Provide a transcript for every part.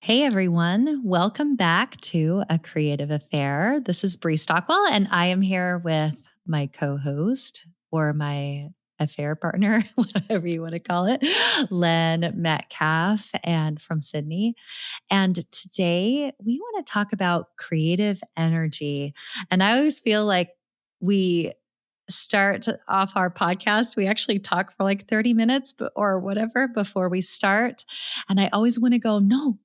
Hey everyone, welcome back to A Creative Affair. This is Brie Stockwell, and I am here with my co host or my affair partner, whatever you want to call it, Len Metcalf, and from Sydney. And today we want to talk about creative energy. And I always feel like we start off our podcast, we actually talk for like 30 minutes or whatever before we start. And I always want to go, no,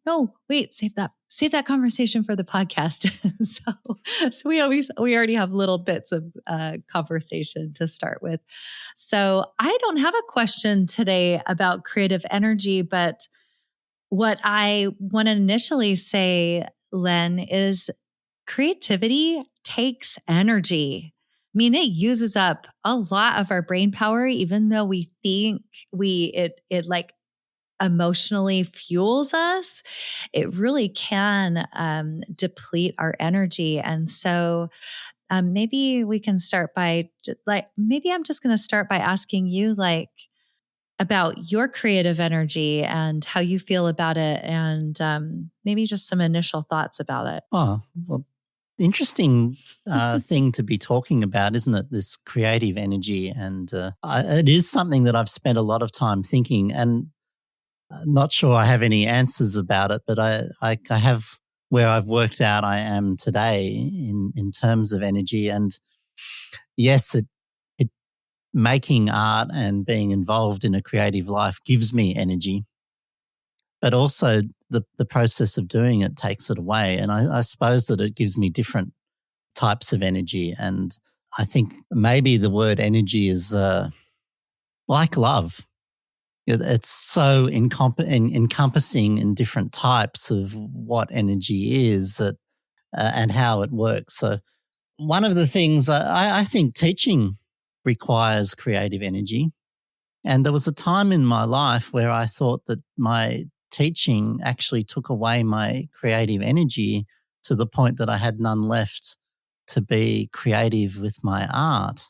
wait, save that conversation for the podcast. so we already have little bits of conversation to start with. So I don't have a question today about creative energy, but what I want to initially say, Len, is creativity takes energy. I mean, it uses up a lot of our brain power, even though we think it like emotionally fuels us. It really can deplete our energy. And so maybe we can start by maybe I'm just going to start by asking you about your creative energy and how you feel about it, and maybe just some initial thoughts about it. Oh, well, interesting thing to be talking about, isn't it? This creative energy. And it is something that I've spent a lot of time thinking, and I'm not sure I have any answers about it, but I have where I've worked out I am today in terms of energy. And yes, it making art and being involved in a creative life gives me energy, but also the process of doing it takes it away. And I suppose that it gives me different types of energy. And I think maybe the word energy is like love. It's so encompassing in different types of what energy is and how it works. So one of the things I think teaching requires creative energy. And there was a time in my life where I thought that my teaching actually took away my creative energy to the point that I had none left to be creative with my art.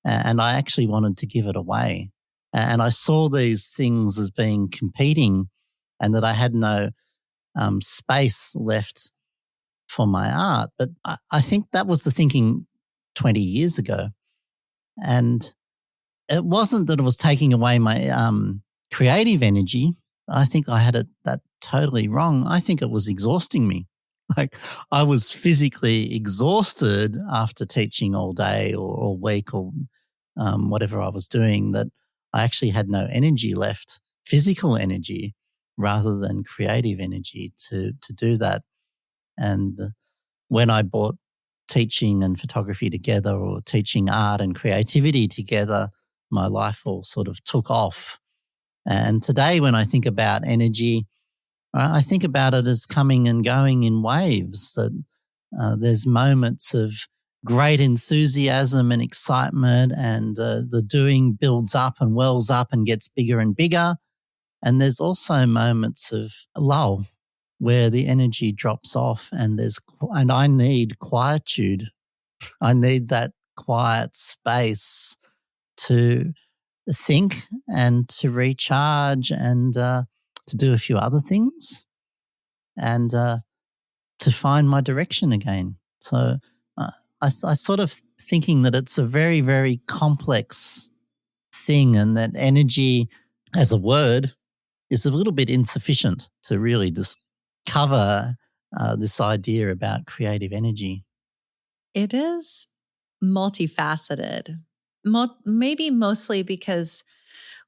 And I actually wanted to give it away. And I saw these things as being competing, and that I had no space left for my art. But I think that was the thinking 20 years ago. And it wasn't that it was taking away my creative energy. I think I had that totally wrong. I think it was exhausting me. Like I was physically exhausted after teaching all day or all week or whatever I was doing, that I actually had no energy left, physical energy rather than creative energy to do that. And when I brought teaching and photography together, or teaching art and creativity together, my life all sort of took off. And today when I think about energy, I think about it as coming and going in waves. That there's moments of great enthusiasm and excitement, and the doing builds up and wells up and gets bigger and bigger. And there's also moments of lull where the energy drops off, and I need quietude. I need that quiet space to think and to recharge and to do a few other things and to find my direction again. So I sort of thinking that it's a very, very complex thing, and that energy as a word is a little bit insufficient to really just cover this idea about creative energy. It is multifaceted, maybe mostly because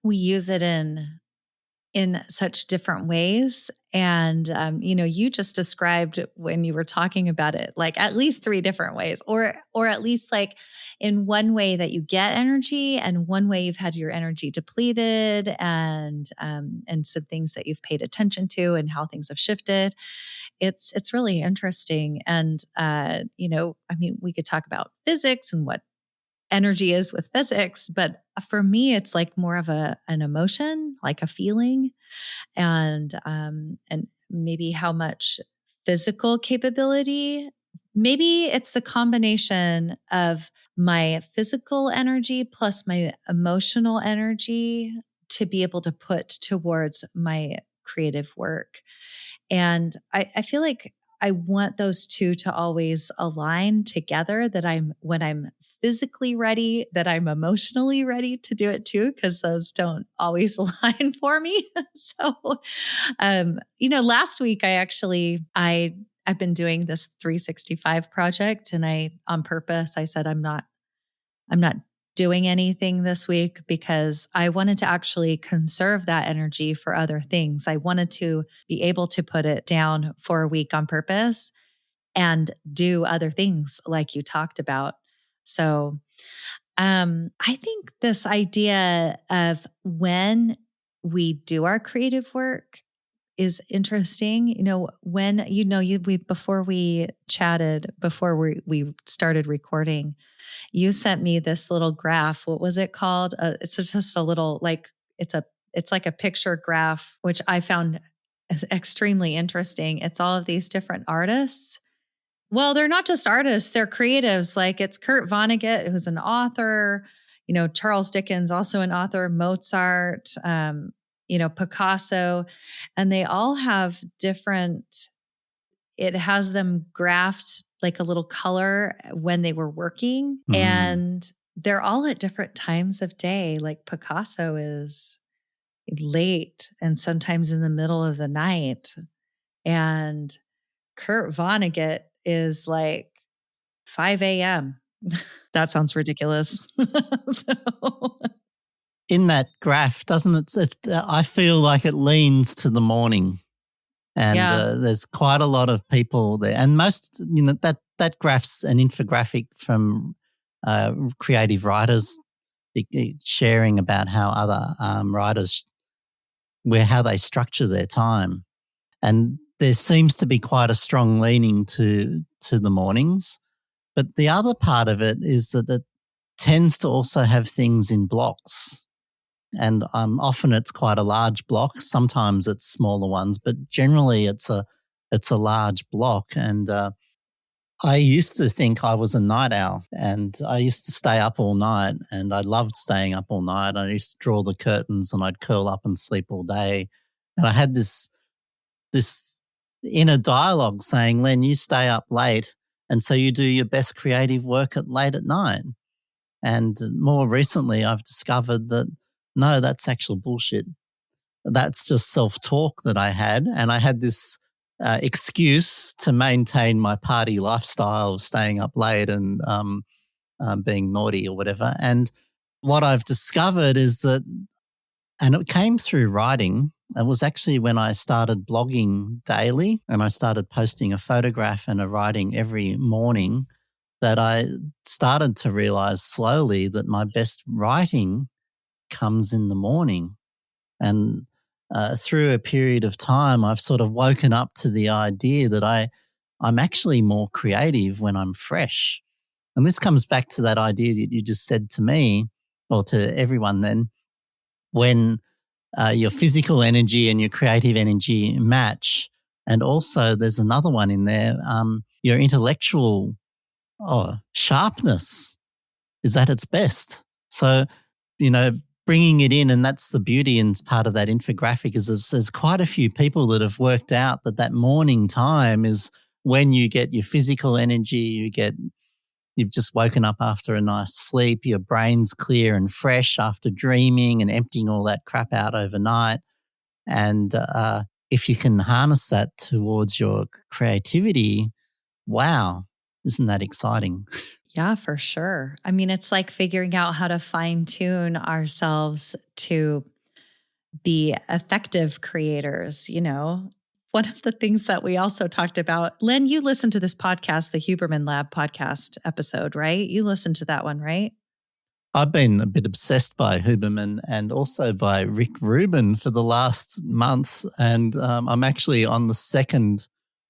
we use it in such different ways. And you just described, when you were talking about it, like at least three different ways, or at least like in one way that you get energy, and one way you've had your energy depleted, and some things that you've paid attention to and how things have shifted. It's really interesting. And we could talk about physics and what energy is with physics, but for me it's like more of an emotion, like a feeling, and maybe how much physical capability. Maybe it's the combination of my physical energy plus my emotional energy to be able to put towards my creative work. And I feel like I want those two to always align together, that when I'm physically ready, that I'm emotionally ready to do it too, because those don't always align for me. So, last week I've been doing this 365 project, and on purpose, I said, I'm not doing anything this week because I wanted to actually conserve that energy for other things. I wanted to be able to put it down for a week on purpose and do other things like you talked about. So, I think this idea of when we do our creative work is interesting. When we before we chatted, before we started recording, you sent me this little graph. What was it called? It's just a little, like, it's like a picture graph, which I found extremely interesting. It's all of these different artists. Well, they're not just artists, they're creatives. Like, it's Kurt Vonnegut, who's an author, Charles Dickens, also an author, Mozart, Picasso, and they all have different, it has them graphed like a little color when they were working. And they're all at different times of day. Like, Picasso is late and sometimes in the middle of the night. And Kurt Vonnegut is like 5 a.m. That sounds ridiculous. So, In that graph, doesn't I feel like it leans to the morning. And yeah. there's quite a lot of people there. And most, that graph's an infographic from creative writers sharing about how other writers, how they structure their time. And there seems to be quite a strong leaning to the mornings. But the other part of it is that it tends to also have things in blocks. And often it's quite a large block. Sometimes it's smaller ones, but generally it's a large block. And I used to think I was a night owl, and I used to stay up all night, and I loved staying up all night. I used to draw the curtains, and I'd curl up and sleep all day. And I had this inner dialogue saying, "Len, you stay up late, and so you do your best creative work late at night." And more recently, I've discovered that no, that's actual bullshit. That's just self-talk that I had. And I had this excuse to maintain my party lifestyle of staying up late and being naughty or whatever. And what I've discovered is that, and it came through writing, it was actually when I started blogging daily and I started posting a photograph and a writing every morning, that I started to realize slowly that my best writing comes in the morning. And through a period of time, I've sort of woken up to the idea that I'm actually more creative when I'm fresh. And this comes back to that idea that you just said to me, or to everyone then, when your physical energy and your creative energy match. And also there's another one in there, your intellectual sharpness is at its best. So, bringing it in, and that's the beauty and part of that infographic, is there's quite a few people that have worked out that morning time is when you get your physical energy, you've just woken up after a nice sleep, your brain's clear and fresh after dreaming and emptying all that crap out overnight. And if you can harness that towards your creativity, wow, isn't that exciting? Yeah, for sure. I mean, it's like figuring out how to fine tune ourselves to be effective creators. One of the things that we also talked about, Len, you listened to this podcast, the Huberman Lab podcast episode, right? You listened to that one, right? I've been a bit obsessed by Huberman and also by Rick Rubin for the last month. And I'm actually on the second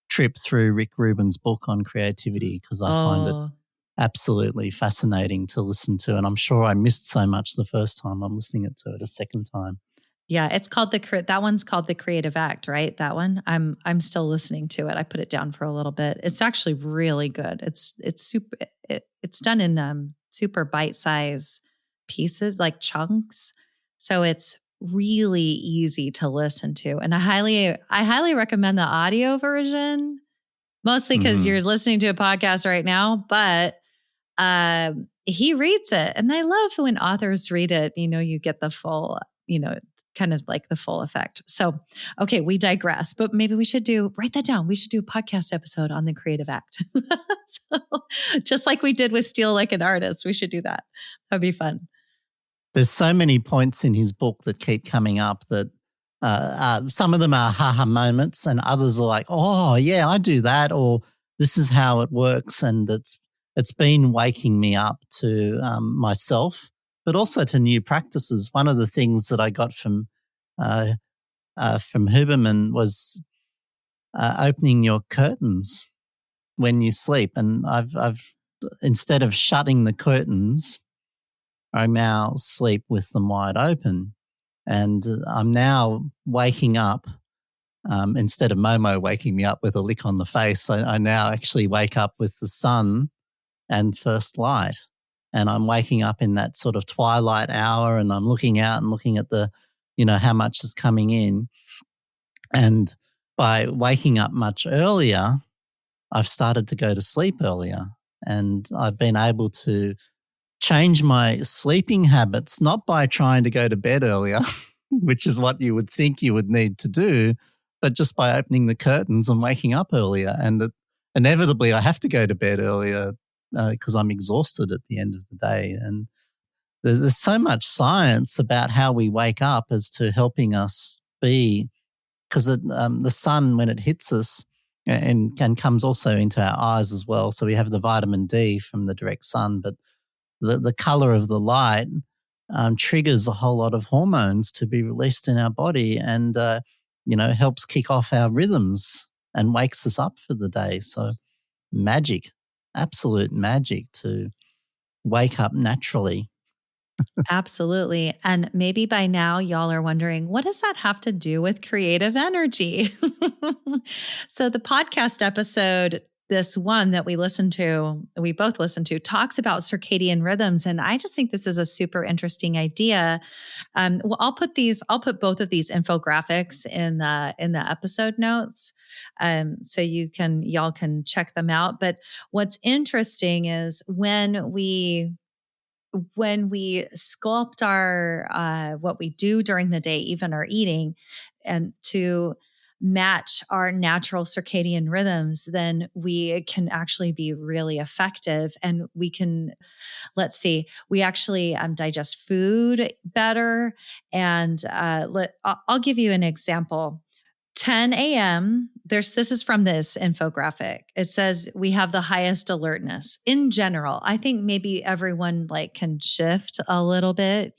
trip through Rick Rubin's book on creativity, because I find it absolutely fascinating to listen to. And I'm sure I missed so much the first time. I'm listening to it a second time. Yeah, it's called that one's called The Creative Act, right? That one. I'm still listening to it. I put it down for a little bit. It's actually really good. It's super it's done in super bite-size pieces, like chunks. So it's really easy to listen to. And I highly recommend the audio version, mostly because you're listening to a podcast right now, but he reads it. And I love when authors read it, you get the full, kind of like the full effect. So, okay, we digress, but maybe we should write that down. We should do a podcast episode on the creative act. So, just like we did with Steal Like an Artist, we should do that. That'd be fun. There's so many points in his book that keep coming up that some of them are haha moments and others are like, oh, yeah, I do that, or this is how it works. And it's been waking me up to myself, but also to new practices. One of the things that I got from Huberman was opening your curtains when you sleep. And I've instead of shutting the curtains, I now sleep with them wide open. And I'm now waking up, instead of Momo waking me up with a lick on the face, I now actually wake up with the sun and first light. And I'm waking up in that sort of twilight hour, and I'm looking out and looking at the, how much is coming in. And by waking up much earlier, I've started to go to sleep earlier. And I've been able to change my sleeping habits, not by trying to go to bed earlier, which is what you would think you would need to do, but just by opening the curtains and waking up earlier. And inevitably, I have to go to bed earlier because I'm exhausted at the end of the day. And there's so much science about how we wake up as to helping us be, because the sun, when it hits us, and comes also into our eyes as well. So we have the vitamin D from the direct sun, but the color of the light triggers a whole lot of hormones to be released in our body, and helps kick off our rhythms and wakes us up for the day. So magic, absolute magic to wake up naturally. Absolutely. And maybe by now y'all are wondering, what does that have to do with creative energy? So the podcast episode, this one that we both listened to, talks about circadian rhythms. And I just think this is a super interesting idea. Well, I'll put both of these infographics in the episode notes. So y'all can check them out. But what's interesting is when we sculpt our what we do during the day, even our eating, and to match our natural circadian rhythms, then we can actually be really effective. And we can, let's see, we actually digest food better. And I'll give you an example. 10 a.m. This is from this infographic. It says we have the highest alertness in general. I think maybe everyone can shift a little bit,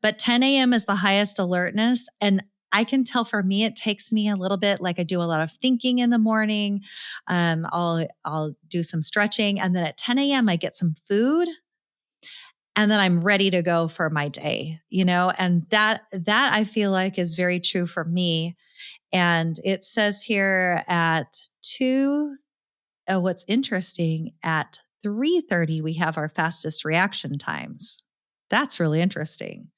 but 10 a.m. is the highest alertness. And I can tell for me, it takes me a little bit, I do a lot of thinking in the morning. I'll do some stretching. And then at 10 a.m., I get some food. And then I'm ready to go for my day, and that I feel like is very true for me. And it says here at what's interesting, at 3:30, we have our fastest reaction times. That's really interesting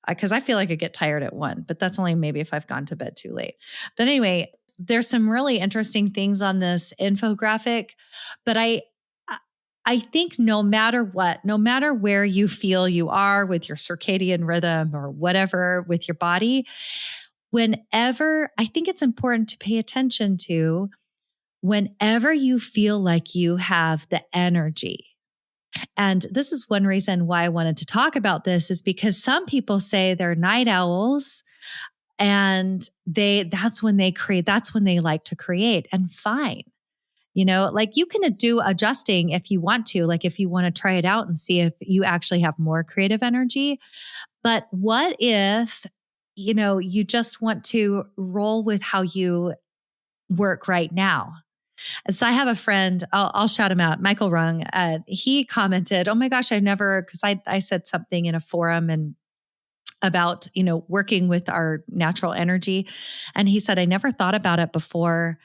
because I feel like I get tired at 1, but that's only maybe if I've gone to bed too late. But anyway, there's some really interesting things on this infographic, but I think no matter what, no matter where you feel you are with your circadian rhythm or whatever with your body, I think it's important to pay attention to whenever you feel like you have the energy. And this is one reason why I wanted to talk about this, is because some people say they're night owls and that's when they like to create, and fine. You can do adjusting if you want to, if you want to try it out and see if you actually have more creative energy. But what if, you just want to roll with how you work right now? And so I have a friend, I'll shout him out, Michael Rung. He commented, oh my gosh, because I said something in a forum and about, working with our natural energy. And he said, I never thought about it before.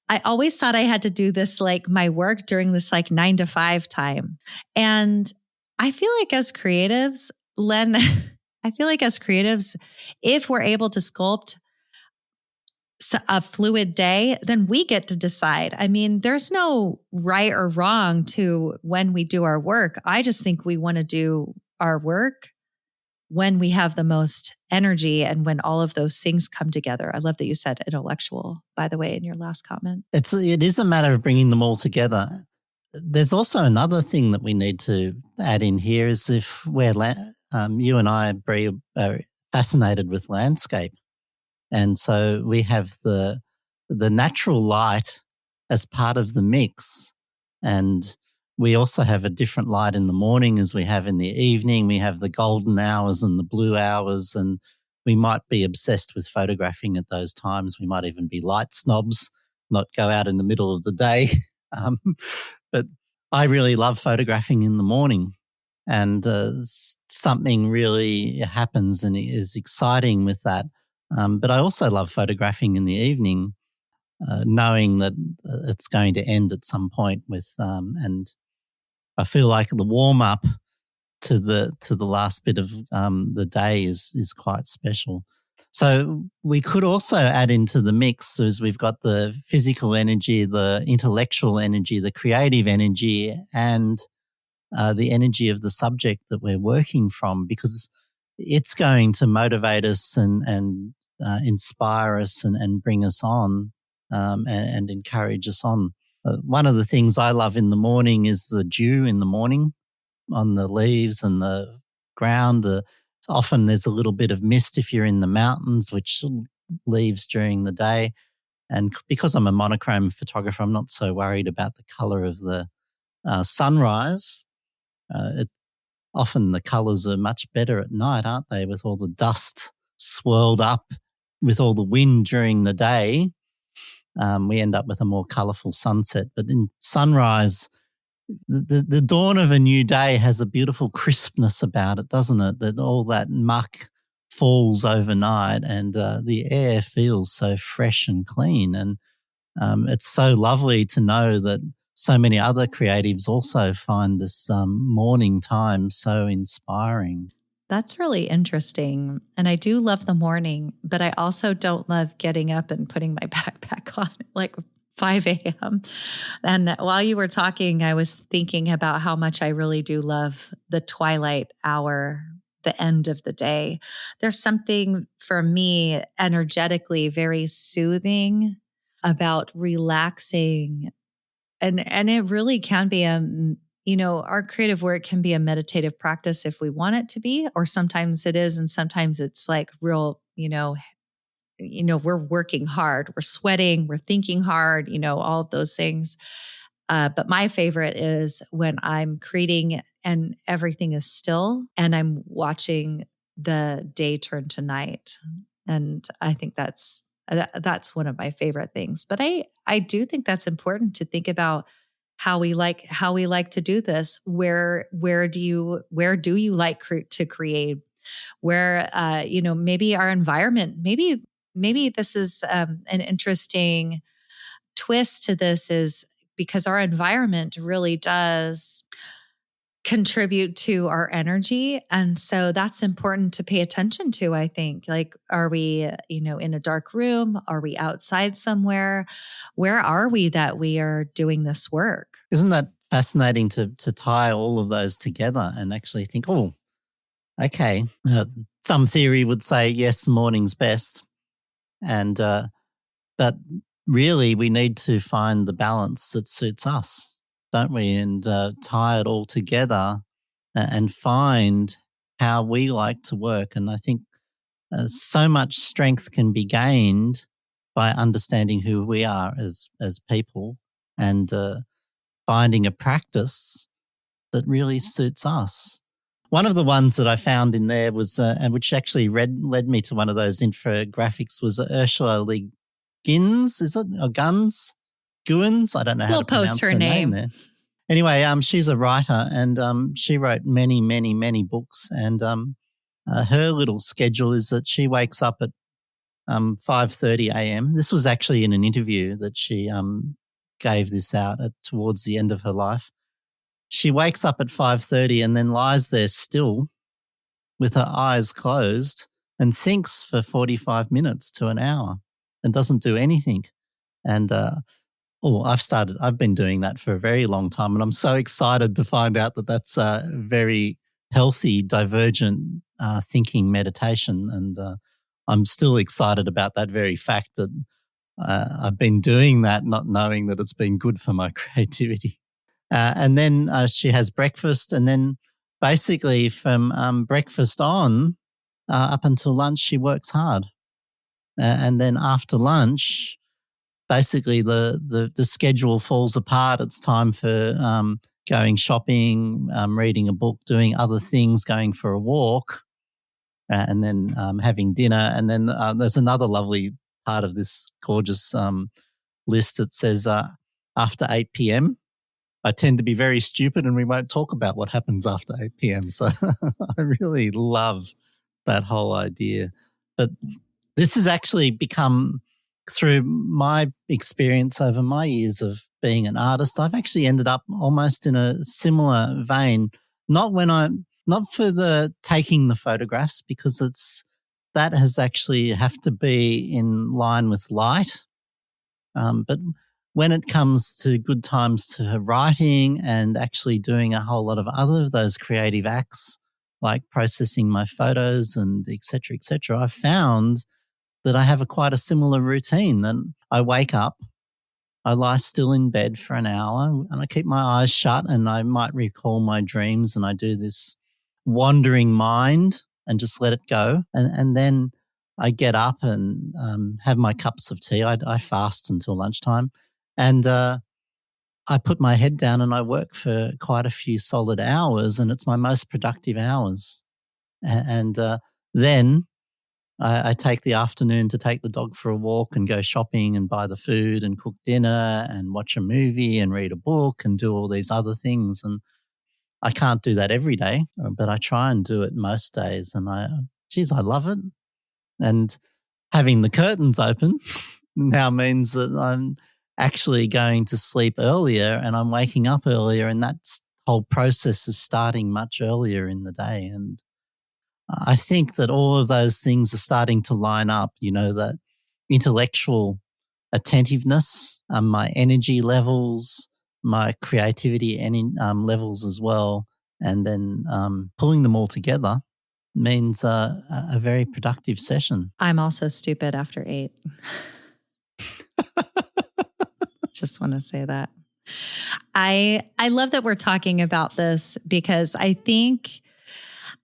I always thought I had to do this, my work during this 9 to 5 time. And I feel like as creatives, Len, I feel like as creatives, if we're able to sculpt a fluid day, then we get to decide. I mean, there's no right or wrong to when we do our work. I just think we want to do our work when we have the most energy and when all of those things come together. I love that you said intellectual, by the way, in your last comment. It is a matter of bringing them all together. There's also another thing that we need to add in here is if you and I, Brie, are fascinated with landscape. And so we have the natural light as part of the mix. And we also have a different light in the morning as we have in the evening. We have the golden hours and the blue hours, and we might be obsessed with photographing at those times. We might even be light snobs, not go out in the middle of the day. But I really love photographing in the morning, and something really happens and is exciting with that. But I also love photographing in the evening, knowing that it's going to end at some point with, and I feel like the warm up to the last bit of the day is quite special. So we could also add into the mix as we've got the physical energy, the intellectual energy, the creative energy, and the energy of the subject that we're working from, because it's going to motivate us and inspire us and bring us on and encourage us on. One of the things I love in the morning is the dew in the morning on the leaves and the ground. Often there's a little bit of mist if you're in the mountains, which leaves during the day. And because I'm a monochrome photographer, I'm not so worried about the color of the sunrise. Often the colours are much better at night, aren't they, with all the dust swirled up with all the wind during the day. We end up with a more colourful sunset. But in sunrise, the dawn of a new day has a beautiful crispness about it, doesn't it? That all that muck falls overnight and the air feels so fresh and clean. And it's so lovely to know that so many other creatives also find this morning time so inspiring. That's really interesting. And I do love the morning, but I also don't love getting up and putting my backpack on at like 5 a.m. And while you were talking, I was thinking about how much I really do love the twilight hour, the end of the day. There's something for me energetically very soothing about relaxing. And it really can be our creative work can be a meditative practice if we want it to be, or sometimes it is, and sometimes it's like real, we're working hard, we're sweating, we're thinking hard, all of those things. But my favorite is when I'm creating and everything is still and I'm watching the day turn to night. And I think that's one of my favorite things. But I do think that's important to think about how we like to do this. Where do you like to create? Where maybe our environment, maybe this is an interesting twist to this, is because our environment really does contribute to our energy. And so that's important to pay attention to, I think. Like, are we, in a dark room? Are we outside somewhere? Where are we that we are doing this work? Isn't that fascinating to tie all of those together and actually think, oh, okay, some theory would say, yes, morning's best. And, but really we need to find the balance that suits us, don't we? And tie it all together and find how we like to work. And I think so much strength can be gained by understanding who we are as people and finding a practice that really suits us. One of the ones that I found in there was, and which actually led me to one of those infographics, was Ursula Le Guins, is it? Or Guns? Guins? I don't know how to pronounce her name there. Anyway, she's a writer and she wrote many, many, many books. And her little schedule is that she wakes up at 5:30 a.m. This was actually in an interview that she gave this out towards the end of her life. She wakes up at 5:30 and then lies there still with her eyes closed and thinks for 45 minutes to an hour and doesn't do anything. And I've been doing that for a very long time, and I'm so excited to find out that that's a very healthy, divergent thinking meditation. And I'm still excited about that very fact that I've been doing that, not knowing that it's been good for my creativity. And then she has breakfast, and then basically from breakfast on up until lunch, she works hard. And then after lunch, basically the schedule falls apart. It's time for going shopping, reading a book, doing other things, going for a walk, and then having dinner. And then there's another lovely part of this gorgeous list that says after 8 p.m., I tend to be very stupid and we won't talk about what happens after 8 p.m. So I really love that whole idea. But this has actually become, through my experience over my years of being an artist, I've actually ended up almost in a similar vein. Not for the taking the photographs, because that has actually have to be in line with light. But when it comes to good times to writing and actually doing a whole lot of other of those creative acts, like processing my photos and et cetera, I've found that I have quite a similar routine. Then I wake up, I lie still in bed for an hour, and I keep my eyes shut, and I might recall my dreams, and I do this wandering mind and just let it go. And then I get up and have my cups of tea. I fast until lunchtime, and I put my head down and I work for quite a few solid hours, and it's my most productive hours. And then I take the afternoon to take the dog for a walk and go shopping and buy the food and cook dinner and watch a movie and read a book and do all these other things. And I can't do that every day, but I try and do it most days. And I love it. And having the curtains open now means that I'm actually going to sleep earlier and I'm waking up earlier, and that whole process is starting much earlier in the day. And I think that all of those things are starting to line up, that intellectual attentiveness, my energy levels, my creativity levels as well, and then pulling them all together means a very productive session. I'm also stupid after 8. Just want to say that. I love that we're talking about this, because I think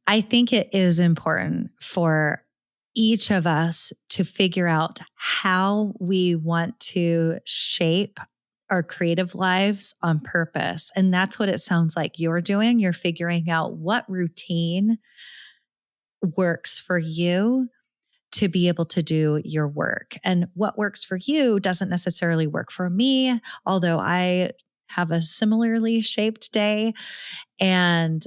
it is important for each of us to figure out how we want to shape our creative lives on purpose. And that's what it sounds like you're doing. You're figuring out what routine works for you to be able to do your work. And what works for you doesn't necessarily work for me, although I have a similarly shaped day. And,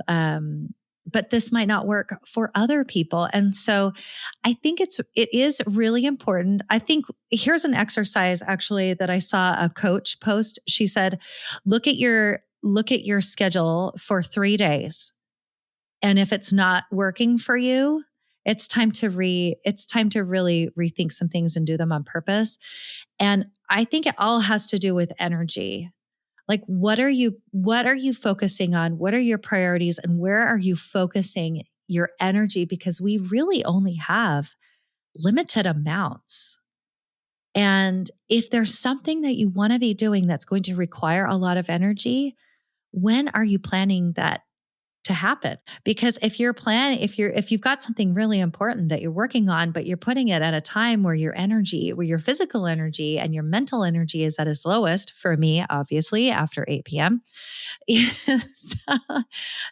but this might not work for other people. And so I think it is really important. I think here's an exercise actually that I saw a coach post. She said, look at your schedule for 3 days. And if it's not working for you, it's time to really rethink some things and do them on purpose. And I think it all has to do with energy. Like, what are you focusing on? What are your priorities, and where are you focusing your energy? Because we really only have limited amounts. And if there's something that you want to be doing that's going to require a lot of energy, when are you planning that to happen? Because if you've got something really important that you're working on, but you're putting it at a time where your physical energy and your mental energy is at its lowest, for me, obviously, after 8 p.m.,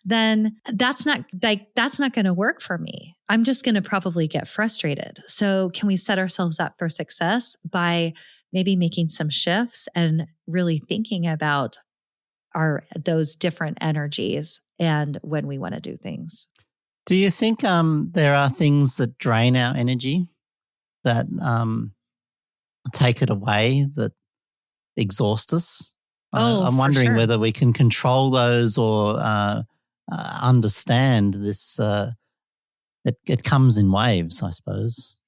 then that's not going to work for me. I'm just going to probably get frustrated. So can we set ourselves up for success by maybe making some shifts and really thinking about those different energies and when we want to do things? Do you think there are things that drain our energy, that take it away, that exhaust us? I'm wondering whether we can control those or understand this it comes in waves, I suppose.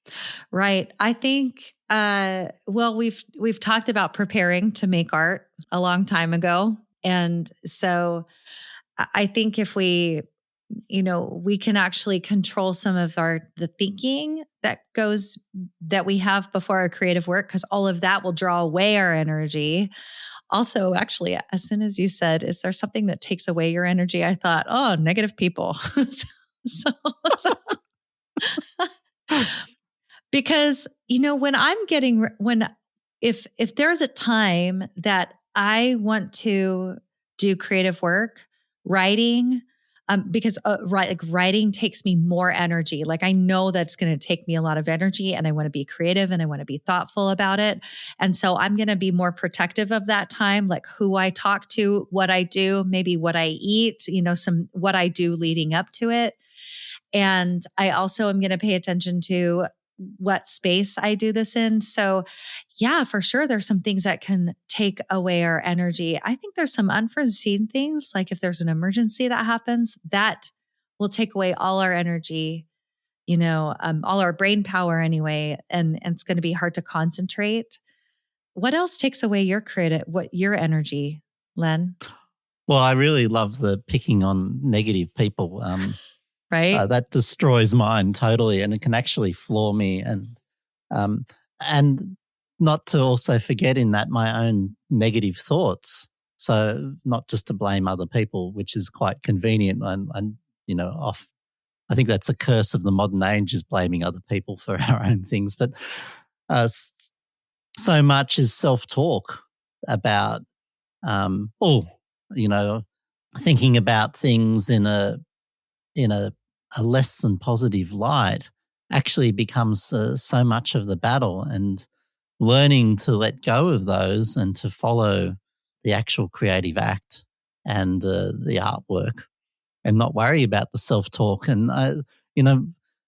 Right. I think well, we've talked about preparing to make art a long time ago. And so I think if we, we can actually control some of the thinking that we have before our creative work, because all of that will draw away our energy. Also, actually, as soon as you said, is there something that takes away your energy? I thought, oh, negative people. so, so because when I'm getting when if there's a time that I want to do creative work, writing, because like writing takes me more energy. Like I know that's going to take me a lot of energy, and I want to be creative and I want to be thoughtful about it. And so I'm going to be more protective of that time, like who I talk to, what I do, maybe what I eat, some what I do leading up to it. And I also am going to pay attention to what space I do this in. So, yeah, for sure, there's some things that can take away our energy. I think there's some unforeseen things, like if there's an emergency that happens, that will take away all our energy, all our brain power anyway, and it's going to be hard to concentrate. What else takes away your energy, Len? Well, I really love the picking on negative people. Right? That destroys mine totally, and it can actually floor me. And not to also forget in that my own negative thoughts. So not just to blame other people, which is quite convenient. And I think that's a curse of the modern age, is blaming other people for our own things. But so much is self-talk about, thinking about things in a less than positive light actually becomes so much of the battle, and learning to let go of those and to follow the actual creative act and the artwork, and not worry about the self-talk. And,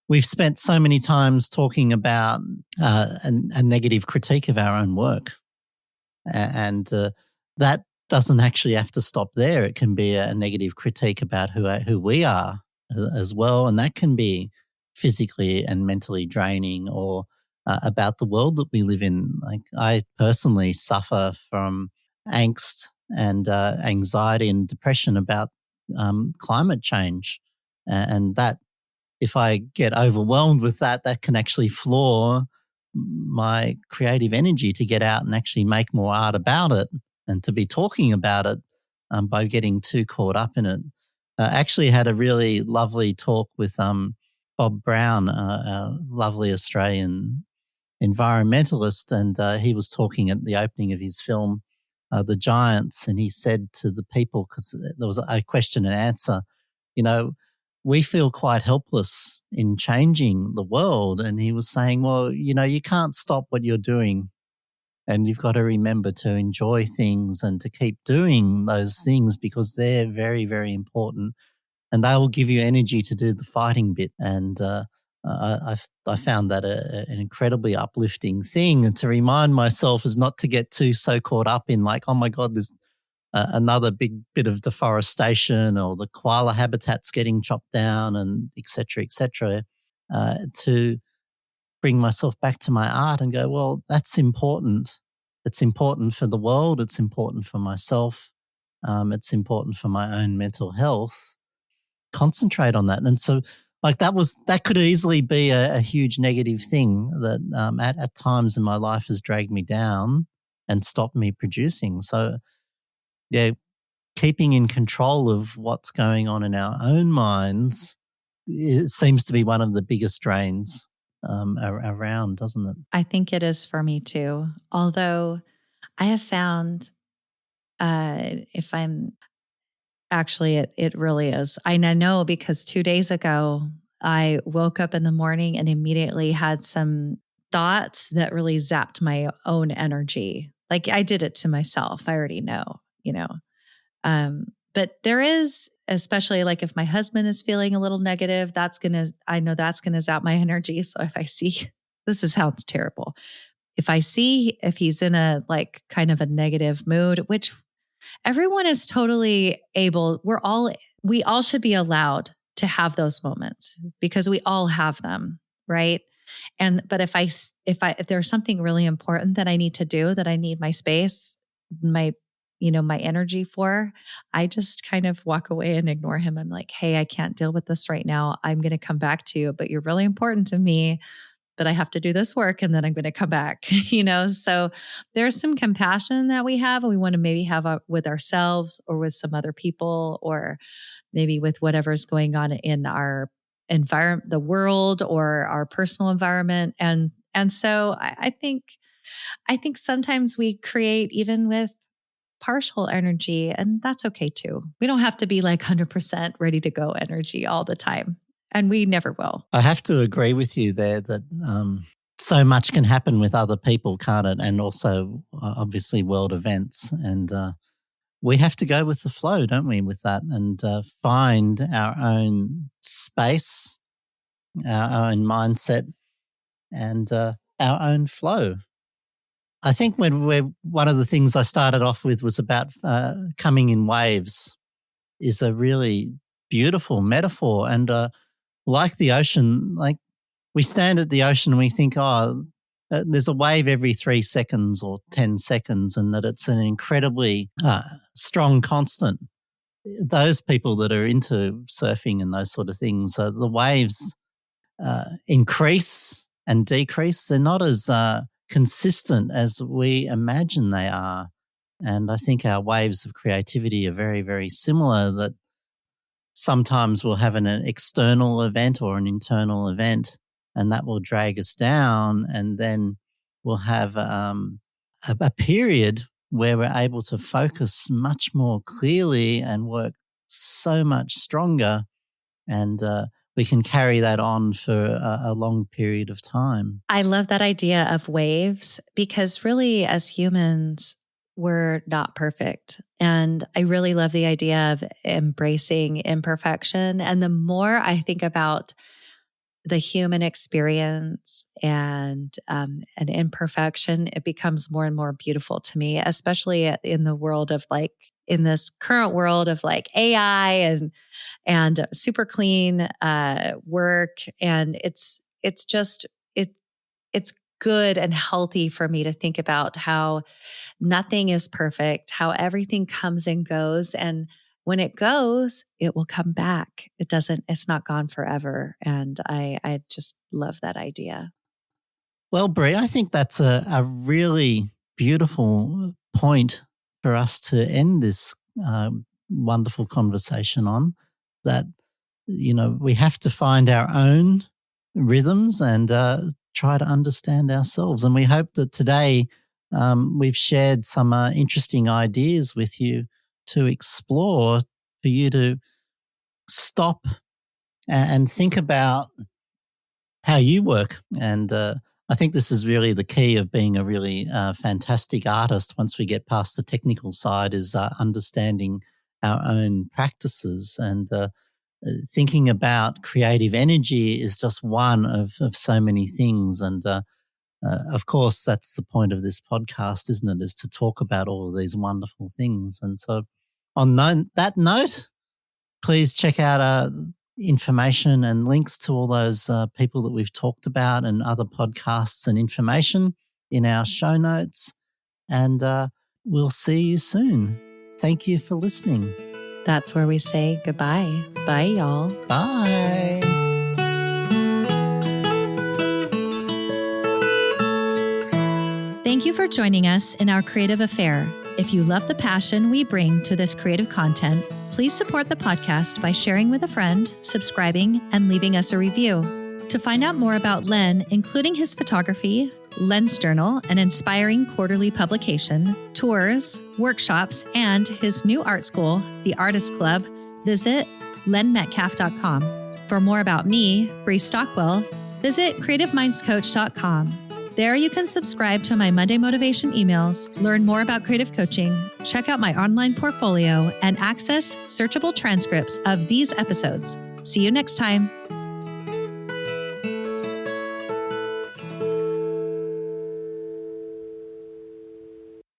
we've spent so many times talking about a negative critique of our own work. And that doesn't actually have to stop there. It can be a negative critique about who we are as well. And that can be physically and mentally draining, or about the world that we live in. Like I personally suffer from angst and anxiety and depression about climate change. And that, if I get overwhelmed with that, that can actually floor my creative energy to get out and actually make more art about it, and to be talking about it by getting too caught up in it. I actually had a really lovely talk with Bob Brown, a lovely Australian environmentalist, and he was talking at the opening of his film, The Giants, and he said to the people, because there was a question and answer, we feel quite helpless in changing the world. And he was saying, well, you can't stop what you're doing, and you've got to remember to enjoy things and to keep doing those things, because they're very, very important, and they will give you energy to do the fighting bit. And I found that an incredibly uplifting thing, and to remind myself is not to get too so caught up in like, oh my God, there's another big bit of deforestation, or the koala habitat's getting chopped down, and et cetera, to bring myself back to my art and go, well, that's important. It's important for the world. It's important for myself. It's important for my own mental health. Concentrate on that. And so like that could easily be a huge negative thing that at times in my life has dragged me down and stopped me producing. So yeah, keeping in control of what's going on in our own minds, it seems to be one of the biggest drains around, doesn't it? I think it is for me too. Although I have found, if I'm actually, it really is. I know because 2 days ago, I woke up in the morning and immediately had some thoughts that really zapped my own energy. Like I did it to myself. I already know. But there is, especially like if my husband is feeling a little negative, I know that's gonna zap my energy. So if I see, this is sounds terrible. If he's in a like kind of a negative mood, which everyone is totally able, we all should be allowed to have those moments because we all have them, right? But if there's something really important that I need to do, that I need my space, my energy for, I just kind of walk away and ignore him. I'm like, hey, I can't deal with this right now. I'm going to come back to you, but you're really important to me, but I have to do this work and then I'm going to come back, So there's some compassion that we have. And we want to maybe have with ourselves or with some other people, or maybe with whatever's going on in our environment, the world, or our personal environment. And so I think sometimes we create even with partial energy, and that's okay too. We don't have to be like 100% ready to go energy all the time. And we never will. I have to agree with you there that so much can happen with other people, can't it? And also, obviously, world events. And we have to go with the flow, don't we, with that, and find our own space, our own mindset, and our own flow. I think one of the things I started off with was about coming in waves is a really beautiful metaphor. And like the ocean, like we stand at the ocean and we think, there's a wave every 3 seconds or 10 seconds, and that it's an incredibly strong constant. Those people that are into surfing and those sort of things, the waves increase and decrease. They're not as consistent as we imagine they are. And I think our waves of creativity are very, very similar, that sometimes we'll have an external event or an internal event, and that will drag us down. And then we'll have a period where we're able to focus much more clearly and work so much stronger. And we can carry that on for a long period of time. I love that idea of waves, because really as humans, we're not perfect. And I really love the idea of embracing imperfection. And the more I think about the human experience and an imperfection, it becomes more and more beautiful to me, especially in the world of in this current world of AI and super clean work. And it's good and healthy for me to think about how nothing is perfect, how everything comes and goes. And when it goes, it will come back. It's not gone forever. And I just love that idea. Well, Brie, I think that's a really beautiful point for us to end this wonderful conversation on, that, we have to find our own rhythms and try to understand ourselves. And we hope that today we've shared some interesting ideas with you to explore, for you to stop and think about how you work. And I think this is really the key of being a really fantastic artist. Once we get past the technical side, is understanding our own practices. And thinking about creative energy is just one of so many things. And of course, that's the point of this podcast, isn't it? Is to talk about all of these wonderful things. And so on that note, please check out information and links to all those people that we've talked about, and other podcasts and information in our show notes. And we'll see you soon. Thank you for listening. That's where we say goodbye. Bye, y'all. Bye. Thank you for joining us in our creative affair. If you love the passion we bring to this creative content, please support the podcast by sharing with a friend, subscribing, and leaving us a review. To find out more about Len, including his photography, Len's Journal, an inspiring quarterly publication, tours, workshops, and his new art school, The Artist Club, visit lenmetcalf.com. For more about me, Brie Stockwell, visit creativemindscoach.com. There you can subscribe to my Monday motivation emails, learn more about creative coaching, check out my online portfolio, and access searchable transcripts of these episodes. See you next time.